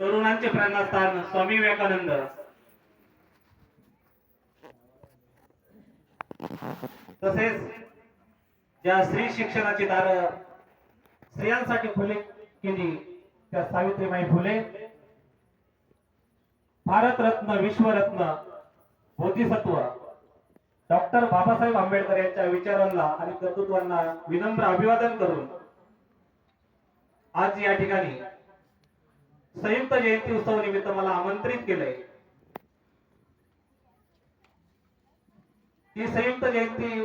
तरुणांचे प्रेरणास्थान स्वामी विवेकानंद, तसेच ज्या स्त्री शिक्षणाची दारं स्त्रियांसाठी खुली केली त्या सावित्रीबाई फुले, भारतरत्न, विश्वरत्न, बोधिसत्व डॉक्टर बाबासाहेब आंबेडकर यांच्या विचारांना आणि कर्तृत्वांना विनम्र अभिवादन करून आज या ठिकाणी संयुक्त जयंती उत्सव निमित्त मला आमंत्रित केलंय। ही संयुक्त जयंती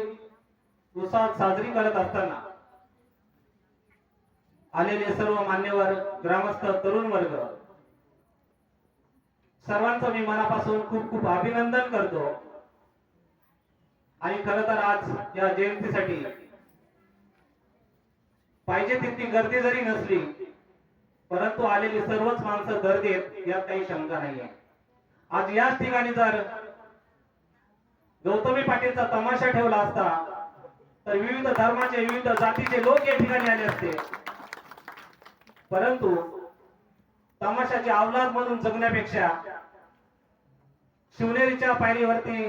उत्साहात साजरी करत असताना आलेले सर्व मान्यवर, ग्रामस्थ, तरुण वर्ग सर्वांचं मी मनापासून खूप खूप अभिनंदन करतो। आणि खरं तर आज या जयंतीसाठी पाहिजे तितकी गर्दी जरी नसली परंतु आलेली सर्वच माणसं गर्दी आहेत यात काही शंका नाहीये। आज याच ठिकाणी जर गौतमी पाटीलचा तमाशा ठेवला असता तर विविध धर्माचे, विविध जातीचे लोक या ठिकाणी आले असते, परंतु तमाशाची अवलाद म्हणून जगण्यापेक्षा शिवनेरीच्या पायरीवरती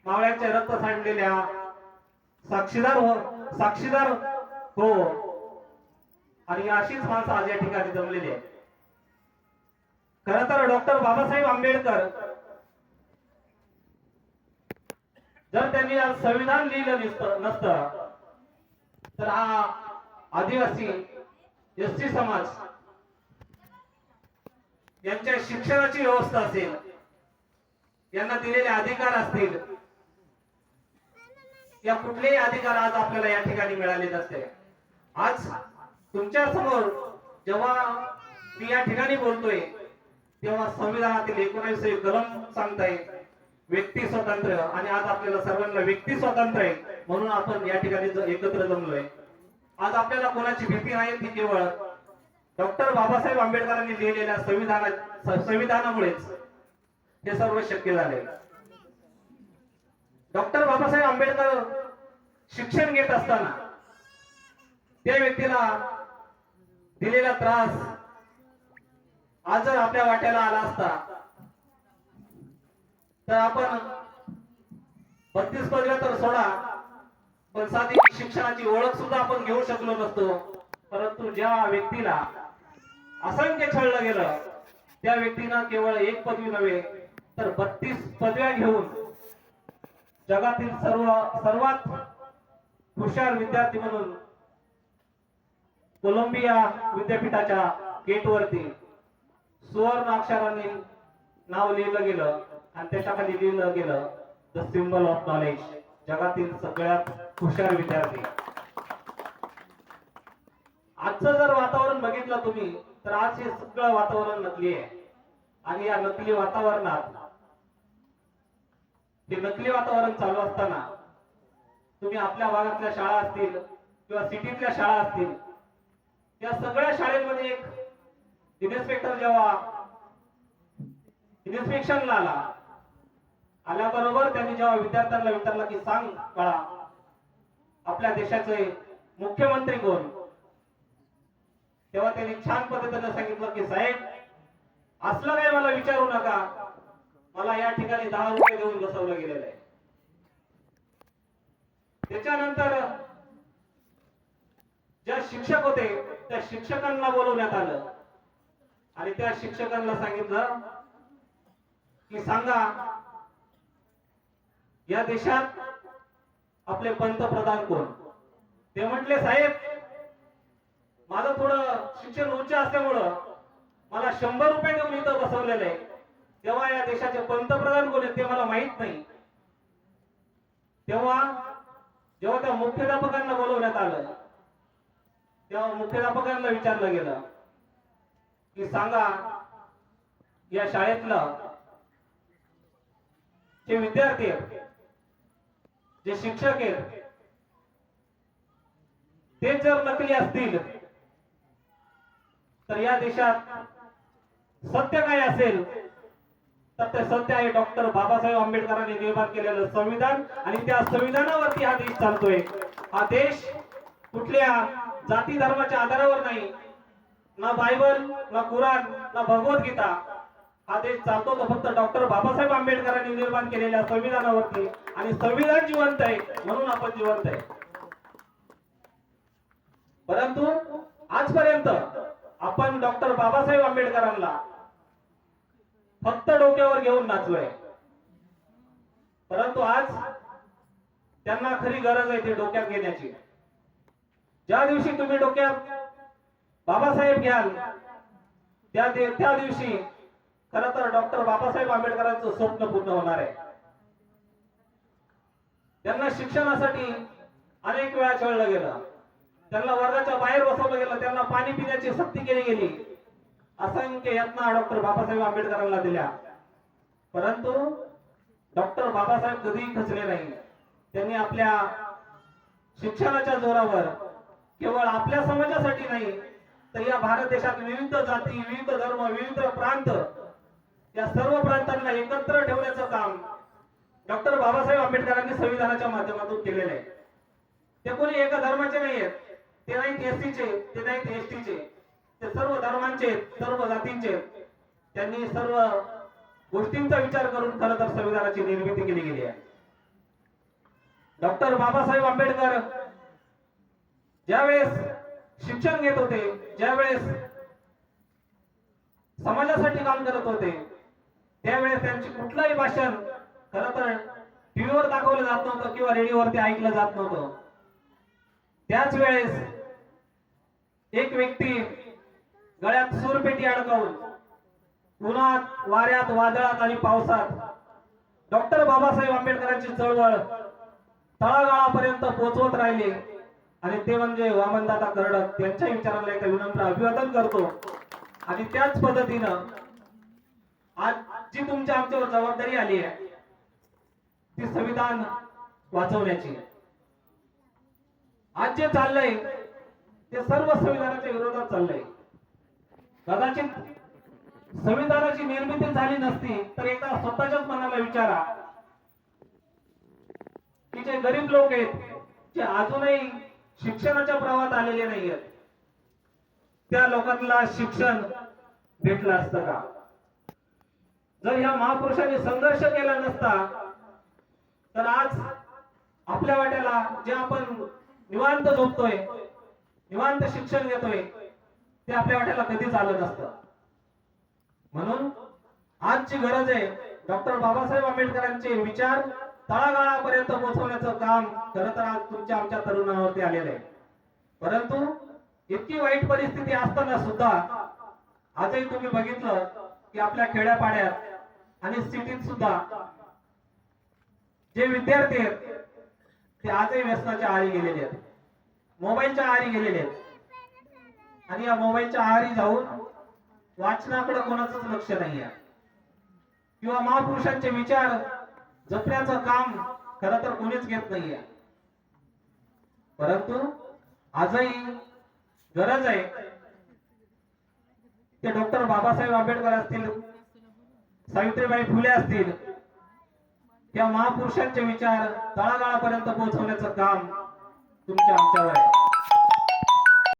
मावळ्यांचे रक्त सांडलेल्या साक्षीदार हो आणि अशीच माणसं आज या ठिकाणी जमलेली आहेत। खरं तर डॉक्टर बाबासाहेब आंबेडकर जर त्यांनी आज संविधान लिहिलं नसतं तर हा आदिवासी, एसटी समाज यांच्या शिक्षणाची व्यवस्था असेल, यांना दिलेले अधिकार असतील, या कुठलेही अधिकार आज आपल्याला या ठिकाणी मिळाले नसते। आज तुमच्या समोर जेव्हा मी या ठिकाणी बोलतोय तेव्हा संविधानातील 19 कलम सांगताय व्यक्ती स्वातंत्र्य, आणि आज आपल्याला सर्वांना व्यक्ती स्वातंत्र्य आहे म्हणून आपण या ठिकाणी एकत्र जमलोय। आज आपल्याला कोणाची भीती नाही, ती केवळ डॉक्टर बाबासाहेब आंबेडकरांनी लिहिलेल्या संविधानामुळेच हे सर्व शक्य झाले। डॉक्टर बाबासाहेब आंबेडकर शिक्षण घेत असताना त्या व्यक्तीला दिलेला त्रास आज जर आपल्या वाट्याला आला असता तर आपण 32 पदव्या तर सोडा, पण साधी शिक्षणाची ओळख सुद्धा आपण घेऊ शकलो नसतो। परंतु ज्या व्यक्तीला असंख्य छळलं गेलं त्या व्यक्तीनं केवळ एक पदवी नव्हे तर 32 पदव्या घेऊन जगातील सर्वात हुशार विद्यार्थी म्हणून कोलंबिया विद्यापीठाच्या गेटवरती सुवर्ण अक्षरांनी नाव लिहिलं गेलं आणि त्याच्याखाली लिहिलं गेलं द सिम्बल ऑफ नॉलेज, जगातील सगळ्यात हुशार विद्यार्थी। आजचं जर वातावरण बघितलं तुम्ही तर आज हे सगळं वातावरण नकली आहे, आणि या नकली वातावरणात हे नकली वातावरण चालू असताना तुम्ही आपल्या भागातल्या शाळा असतील किंवा सिटीतल्या शाळा असतील, या सगळ्या शाळेमध्ये एक इन्स्पेक्टर जेव्हा इन्स्पेक्शनला आल्याबरोबर त्यांनी जेव्हा विद्यार्थ्यांना विचारलं की सांग बाळा आपल्या देशाचे मुख्यमंत्री कोण, तेव्हा त्यांनी छान पद्धतीने सांगितलं की साहेब असलं काही मला विचारू नका, मला या ठिकाणी 10 रुपये देऊन बसवलं गेलेलं आहे। त्याच्यानंतर ज्या शिक्षक होते त्या शिक्षकांना बोलवण्यात आलं आणि त्या शिक्षकांना सांगितलं की सांगा या देशात आपले पंतप्रधान कोण। ते म्हटले साहेब माझं थोडं शिक्षण उच्च असल्यामुळं मला 100 रुपये देऊन इथं बसवलेलं आहे, तेव्हा या देशाचे पंतप्रधान कोण आहेत ते मला माहित नाही। तेव्हा जेव्हा त्या मुख्याध्यापकांना बोलवण्यात आलं तेव्हा मुख्याध्यापकांना विचारलं गेलं की सांगा या शाळेतलं जे विद्यार्थी आहेत, जे शिक्षक आहेत, ते जर नकली असतील तर या देशात सत्य काय असेल तर ते सत्य आहे डॉक्टर बाबासाहेब आंबेडकरांनी निर्माण केलेलं संविधान, आणि त्या संविधानावरती हा देश चालतोय। हा देश कुठल्या जाती धर्माच्या आधारावर नाही, ना बायबल, ना कुराण, ना भगवद्गीता हा देश चालतो तो फक्त डॉक्टर बाबासाहेब आंबेडकरांनी निर्माण केलेल्या संविधानावरती, आणि संविधान जिवंत आहे म्हणून आपण जिवंत आहे. परंतु आजपर्यंत आपण डॉक्टर बाबासाहेब आंबेडकरांना फक्त डोक्यावर घेऊन नाचलोय, परंतु आज त्यांना खरी गरज आहे ते डोक्यात घेण्याची. ज्या दिवशी तुम्ही डोक्यात बाबासाहेब घ्याल त्या दिवशी खरं तर डॉक्टर बाबासाहेब आंबेडकरांचं स्वप्न पूर्ण होणार आहे. त्यांना शिक्षणासाठी अनेक वेळा छळलं गेलं, त्यांना वर्गाच्या बाहेर बसवलं गेलं, त्यांना पाणी पिण्याची सक्ती केली गेली, असंख्य यातना डॉक्टर बाबासाहेब आंबेडकरांना दिल्या, परंतु डॉक्टर बाबासाहेब कधीही खचले नाही. त्यांनी आपल्या शिक्षणाच्या जोरावर केवळ आपल्या समाजासाठी नाही तर या भारत देशात विविध जाती, विविध धर्म, विविध प्रांत या सर्व प्रांतांना एकत्र ठेवण्याचं काम डॉक्टर बाबासाहेब आंबेडकरांनी संविधानाच्या माध्यमातून केलेलं आहे. ते कोणी एका धर्माचे नाही आहेत, ते नाहीत एसटीचे, ते नाहीत एसटीचे, ते सर्व धर्मांचे, सर्व जातींचे. त्यांनी सर्व गोष्टींचा विचार करून खरं तर संविधानाची निर्मिती केली गेली आहे. डॉक्टर बाबासाहेब आंबेडकर ज्यावेळेस शिक्षण घेत होते, ज्यावेळेस समाजासाठी काम करत होते, त्यावेळेस त्यांची कुठलंही भाषण खरं तर टीव्हीवर दाखवलं जात नव्हतं किंवा रेडिओवरती ऐकलं जात नव्हतं. त्याच वेळेस एक व्यक्ती गळ्यात सूरपेटी अडकवून उन्हात, वाऱ्यात, वादळात आणि पावसात डॉक्टर बाबासाहेब आंबेडकरांची चळवळ तळागाळापर्यंत पोहोचवत राहिले, आणि ते म्हणजे वामनदादा कर्डक. त्यांच्या विचारांना एक विनम्र अभिवादन करतो. आणि त्याच पद्धतीनं आज जी तुमच्या आमच्यावर जबाबदारी आली आहे ती संविधान वाचवण्याची. आज जे चाललंय ते सर्व संविधानाच्या विरोधात चाललंय. कदाचित संविधानाची निर्मिती झाली नसती तर एकदा स्वतःच्याच मनाला विचारा की जे गरीब लोक आहेत, जे अजूनही शिक्षणाच्या प्रवाहात आलेले नाहीयेत, त्या लोकांना शिक्षण भेटलं असतं का? जर या महापुरुषांनी संघर्ष केला नसता तर आज आपल्या वाट्याला जे आपण निवांत झोपतोय, निवांत शिक्षण घेतोय, ते आपल्या वाट्याला कधीच आलं नसतं. म्हणून आजची गरज आहे डॉक्टर बाबासाहेब आंबेडकरांचे विचार तळागाळापर्यंत पोहोचवण्याचं काम खरं तर आज तुमच्या आमच्या तरुणांवरती आलेलं आहे. परंतु इतकी वाईट परिस्थिती असताना सुद्धा आजही तुम्ही बघितलं की आपल्या खेड्यापाड्यात आणि सिटीत सुद्धा जे विद्यार्थी आहेत ते आजही व्यसनाच्या आहारी गेलेले आहेत, मोबाईलच्या आहारी गेलेले आहेत. आणि या मोबाईलच्या आहारी जाऊन वाचनाकडे कोणाचंच लक्ष नाही आहे, किंवा महापुरुषांचे विचार जपण्याचं काम खरं तर कोणीच घेत नाहीये. परंतु आजही गरज आहे ते डॉक्टर बाबासाहेब आंबेडकर असतील, सावित्रीबाई फुले असतील, त्या महापुरुषांचे विचार तळागाळापर्यंत पोहोचवण्याचं काम तुमच्या आमच्यावर आहे.